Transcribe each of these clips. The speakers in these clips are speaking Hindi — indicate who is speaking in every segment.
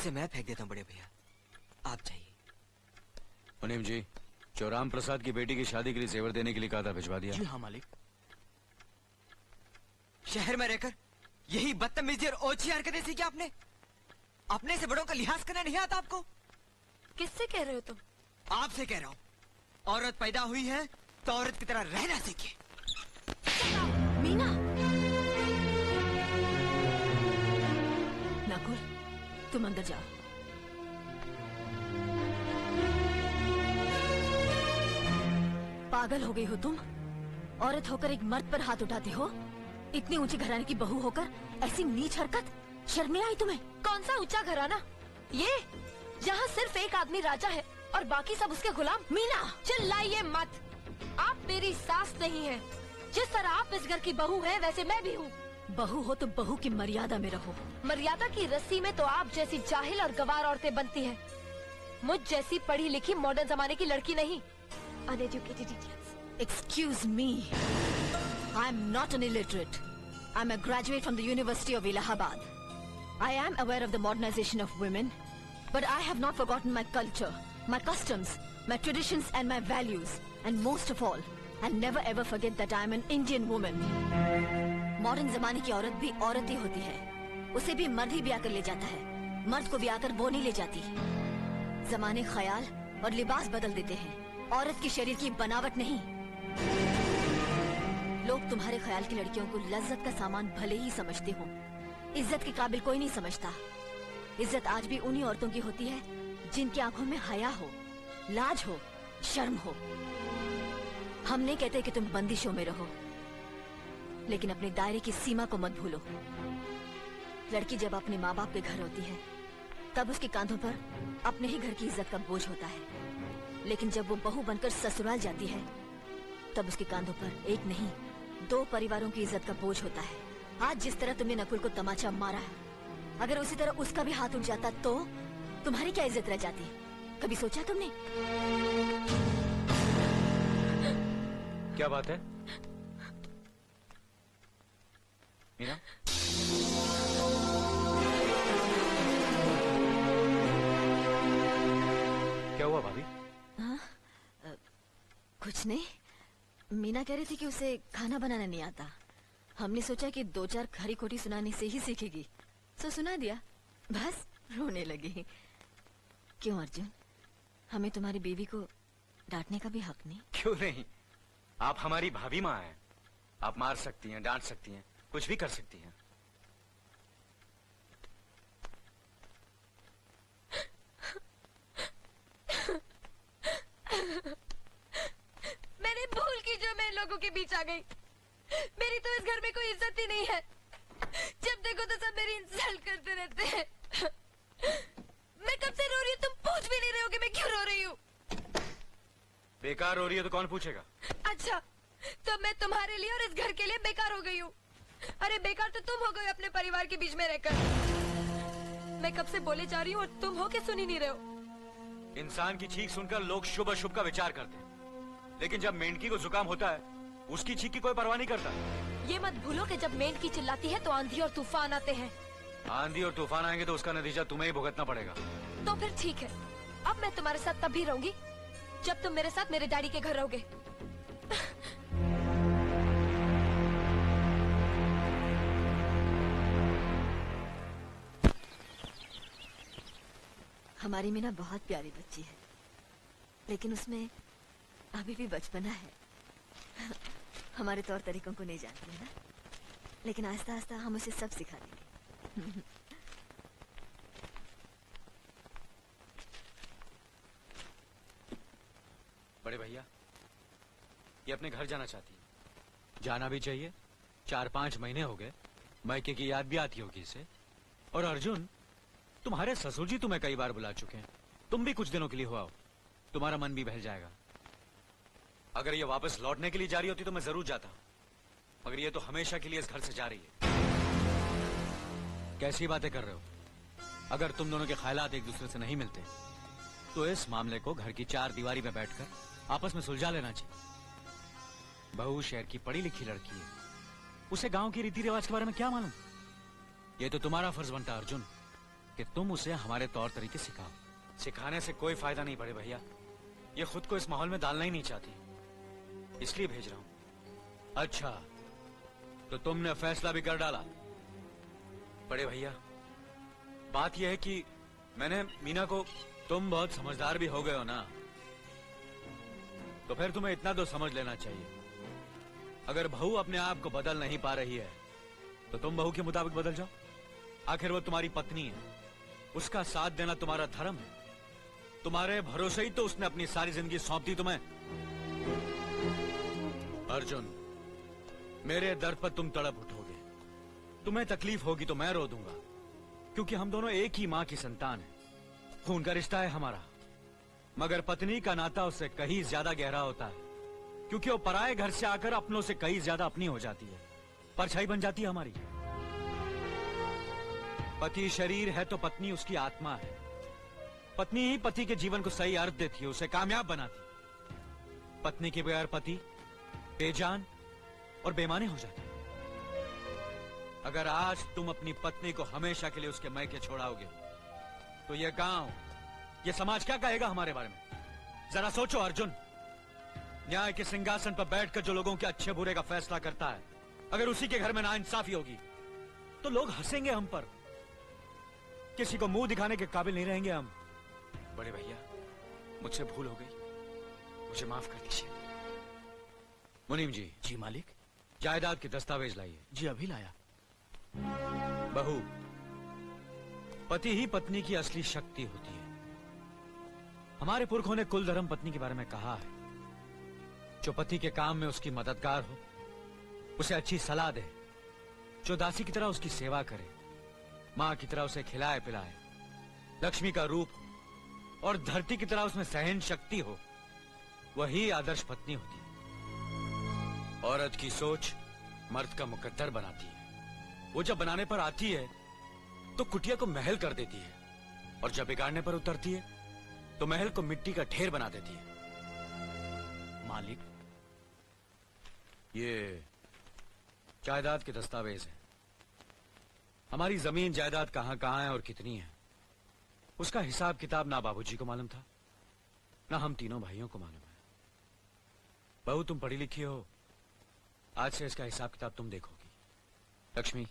Speaker 1: इसे मैं फेंक देता हूँ बड़े भैया, आप जाइए।
Speaker 2: मुनीम जी, जो राम प्रसाद की बेटी की शादी के लिए जेवर देने के लिए कहा था, भिजवा दिया?
Speaker 3: जी हाँ मालिक।
Speaker 1: शहर में रहकर यही बदतमीजी और ओछी हरकतें सीखी आपने? अपने से बड़ों का लिहाज करना नहीं आता आपको?
Speaker 4: किससे कह रहे हो तुम?
Speaker 1: आपसे कह रहा हूँ। औरत पैदा हुई है तो औरत की तरह रहना सीखिए।
Speaker 4: मीना, नकुल, तुम अंदर जाओ। पागल हो गई हो तुम? औरत होकर एक मर्द पर हाथ उठाते हो? इतनी ऊंची घराने की बहू होकर ऐसी नीच हरकत, शर्म नहीं आई तुम्हें? कौन सा ऊंचा घराना? ये यहाँ सिर्फ एक आदमी राजा है और बाकी सब उसके गुलाम। मीना, चिल्लाइए मत। आप मेरी सास नहीं है। जिस तरह आप इस घर की बहू है वैसे मैं भी हूँ। बहू हो तो बहू की मर्यादा में रहो। मर्यादा की रस्सी में तो आप जैसी जाहिल और गवार औरतें बनती हैं। मुझ जैसी पढ़ी लिखी मॉडर्न जमाने की लड़की नहीं। Uneducated idiots. Excuse me. I'm not an illiterate. I'm a graduate from the University of Allahabad. I am aware of the modernization of women, but I have not forgotten my culture, my customs, my traditions and my values. And most of all, I'll never ever forget that I'm an Indian woman. Modern जमाने की औरत भी औरत ही होती है। उसे भी मर्द ही ब्याह कर ले जाता है। मर्द को ब्याह कर वो नहीं ले जाती। जमाने ख्याल और लिबास बदल देते हैं, औरत की शरीर की बनावट नहीं। लोग तुम्हारे ख्याल की लड़कियों को लज्जत का सामान भले ही समझते हो, इज्जत के काबिल कोई नहीं समझता। इज्जत आज भी उन्हीं औरतों की होती है जिनकी आंखों में हया हो, लाज हो, शर्म हो। हम नहीं कहते कि तुम बंदिशों में रहो, लेकिन अपने दायरे की सीमा को मत भूलो। लड़की जब अपने माँ बाप के घर होती है तब उसके कांधों पर अपने ही घर की इज्जत का बोझ होता है, लेकिन जब वो बहू बनकर ससुराल जाती है तब उसके कांधों पर एक नहीं 2 परिवारों की इज्जत का बोझ होता है। आज जिस तरह तुमने नकुल को तमाचा मारा है, अगर उसी तरह उसका भी हाथ उठ जाता तो तुम्हारी क्या इज्जत रह जाती? कभी सोचा तुमने?
Speaker 2: क्या बात है मीना? क्या हुआ भाभी?
Speaker 4: कुछ नहीं। मीना कह रही थी कि उसे खाना बनाना नहीं आता। हमने सोचा कि 2-4 खरी खोटी सुनाने से ही सीखेगी, तो सुना दिया। बस रोने लगी। क्यों अर्जुन, हमें तुम्हारी बीवी को डांटने का भी हक नहीं?
Speaker 2: क्यों नहीं, आप हमारी भाभी माँ हैं। आप मार सकती हैं, डांट सकती हैं, कुछ भी कर सकती हैं।
Speaker 4: मैंने भूल की जो मैं लोगों के बीच आ गई। मेरी तो इस घर में कोई इज्जत ही नहीं है। जब देखो तो सब मेरी इंसल्ट करते रहते हैं। मैं कब से रो रही हूँ, तुम पूछ भी नहीं रहे हो कि मैं क्यों रो रही हूँ।
Speaker 2: बेकार हो रही है तो कौन पूछेगा?
Speaker 4: अच्छा, तो मैं तुम्हारे लिए और इस घर के लिए बेकार हो गई हूँ। अरे बेकार तो तुम हो गए अपने परिवार के बीच में रहकर। मैं कब से बोले जा रही हूँ और तुम हो के सुन ही नहीं रहे हो।
Speaker 2: इंसान की चीख सुनकर लोग शुभ अशुभ का विचार करते हैं, लेकिन जब मेंढकी को जुकाम होता है उसकी चीख की कोई परवाह नहीं करता।
Speaker 4: ये मत भूलो कि जब मेंढकी चिल्लाती है तो आंधी और तूफान आते हैं।
Speaker 2: आंधी और तूफान आएंगे तो उसका नतीजा तुम्हें ही भुगतना पड़ेगा।
Speaker 4: तो फिर ठीक है, अब मैं तुम्हारे साथ तब भी रहूंगी जब तुम मेरे साथ मेरे डैडी के घर रहोगे। हमारी मीना बहुत प्यारी बच्ची है, लेकिन उसमें अभी भी बचपना है। हमारे तौर तरीकों को नहीं जानती है ना, लेकिन आस्ता आस्ता हम उसे सब सिखा देंगे।
Speaker 2: बड़े भैया, ये अपने घर जाना चाहती है। जाना भी चाहिए। 4-5 महीने हो गए, मायके की याद भी आती होगी इसे। और अर्जुन, तुम्हारे ससुर जी तुम्हें कई बार बुला चुके हैं। तुम भी कुछ दिनों के लिए हो आओ, तुम्हारा मन भी बहल जाएगा। अगर ये वापस लौटने के लिए जा रही होती तो मैं जरूर जाता, मगर ये तो हमेशा के लिए इस घर से जा रही है। कैसी बातें कर रहे हो? अगर तुम दोनों के ख्यालात एक दूसरे से नहीं मिलते तो इस मामले को घर की 4 दीवारी में बैठकर आपस में सुलझा लेना चाहिए। बहू शहर की पढ़ी लिखी लड़की है, उसे गांव के रीति रिवाज के बारे में क्या मालूम? ये तो तुम्हारा फर्ज बनता अर्जुन कि तुम उसे हमारे तौर तरीके सिखाओ। सिखाने से कोई फायदा नहीं बड़े भैया, ये खुद को इस माहौल में डालना ही नहीं चाहती, इसलिए भेज रहा हूं। अच्छा, तो तुमने फैसला भी कर डाला? बड़े भैया, बात यह है कि मैंने मीना को, तुम बहुत समझदार भी हो गए हो ना, तो फिर तुम्हें इतना तो समझ लेना चाहिए, अगर बहू अपने आप को बदल नहीं पा रही है तो तुम बहू के मुताबिक बदल जाओ। आखिर वो तुम्हारी पत्नी है, उसका साथ देना तुम्हारा धर्म है। तुम्हारे भरोसे ही तो उसने अपनी सारी जिंदगी सौंप दी तुम्हें। अर्जुन, मेरे दर्द पर तुम तड़प उठोगे, तुम्हें तकलीफ होगी तो मैं रो दूंगा, क्योंकि हम दोनों एक ही मां की संतान हैं, खून का रिश्ता है हमारा। मगर पत्नी का नाता उससे कहीं ज्यादा गहरा होता है, क्योंकि वो पराये घर से आकर अपनों से कहीं ज्यादा अपनी हो जाती है, परछाई बन जाती है हमारी। पति शरीर है तो पत्नी उसकी आत्मा है। पत्नी ही पति के जीवन को सही अर्थ देती है, उसे कामयाब बनाती। पत्नी के बगैर पति बेजान और बेमाने हो जाते। अगर आज तुम अपनी पत्नी को हमेशा के लिए उसके मैके छोड़ाओगे तो यह गांव, यह समाज क्या कहेगा हमारे बारे में? जरा सोचो अर्जुन, न्याय के सिंहासन पर बैठकर जो लोगों के अच्छे बुरे का फैसला करता है, अगर उसी के घर में नाइंसाफी होगी तो लोग हंसेंगे हम पर, किसी को मुंह दिखाने के काबिल नहीं रहेंगे हम। बड़े भैया, मुझसे भूल हो गई, मुझे माफ कर दीजिए। मुनीम जी।
Speaker 3: जी मालिक।
Speaker 2: जायदाद के दस्तावेज लाइए।
Speaker 3: जी अभी लाया।
Speaker 2: बहू, पति ही पत्नी की असली शक्ति होती है। हमारे पुरखों ने कुल धर्म पत्नी के बारे में कहा है, जो पति के काम में उसकी मददगार हो, उसे अच्छी सलाह दे, जो दासी की तरह उसकी सेवा करे, मां की तरह उसे खिलाए पिलाए, लक्ष्मी का रूप हो और धरती की तरह उसमें सहन शक्ति हो, वही आदर्श पत्नी होती है। औरत की सोच मर्द का मुकद्दर बनाती है। वो जब बनाने पर आती है तो कुटिया को महल कर देती है, और जब बिगाड़ने पर उतरती है तो महल को मिट्टी का ढेर बना देती है।
Speaker 3: मालिक,
Speaker 2: ये जायदाद के दस्तावेज हैं। हमारी जमीन जायदाद कहां कहां है और कितनी है, उसका हिसाब किताब ना बाबूजी को मालूम था, ना हम तीनों भाइयों को मालूम है। बहू, तुम पढ़ी लिखी हो, आज से इसका हिसाब किताब तुम देखोगी। लक्ष्मी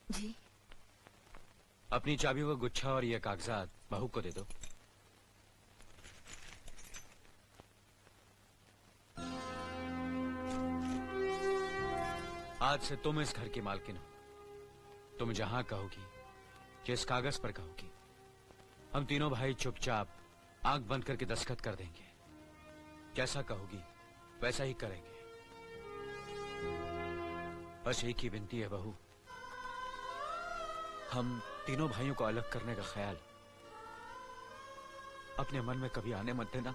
Speaker 4: जी।
Speaker 2: अपनी चाबियों का गुच्छा और ये कागजात बहू को दे दो। आज से तुम इस घर की मालकिन हो। तुम जहां कहोगी, जिस कागज पर कहोगी, हम तीनों भाई चुपचाप आंख बंद करके दस्तखत कर देंगे। जैसा कहोगी वैसा ही करेंगे। बस एक ही विनती है बहू, हम तीनों भाइयों को अलग करने का ख्याल अपने मन में कभी आने मत देना।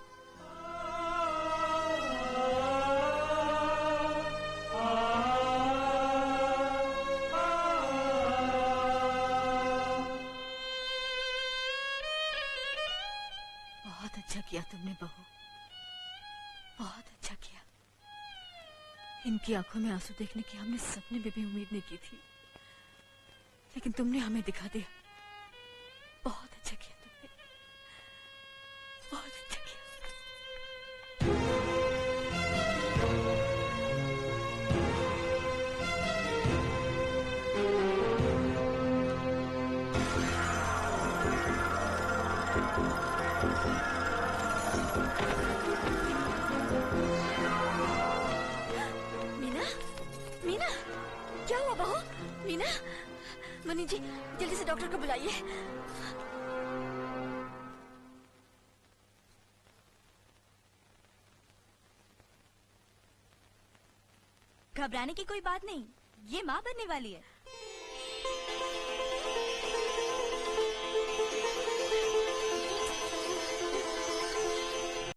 Speaker 4: बहुत अच्छा किया तुमने बहू, बहुत अच्छा किया। इनकी आंखों में आंसू देखने की हमने सपने में भी उम्मीद नहीं की थी, लेकिन तुमने हमें दिखा दिया। बहुत अच्छा किया तुमने, बहुत अच्छा किया। मीना, मीना, क्या हुआ बहू? मीना, मनी जी जल्दी से डॉक्टर को बुलाइए।
Speaker 5: घबराने की कोई बात नहीं, ये माँ बनने वाली है।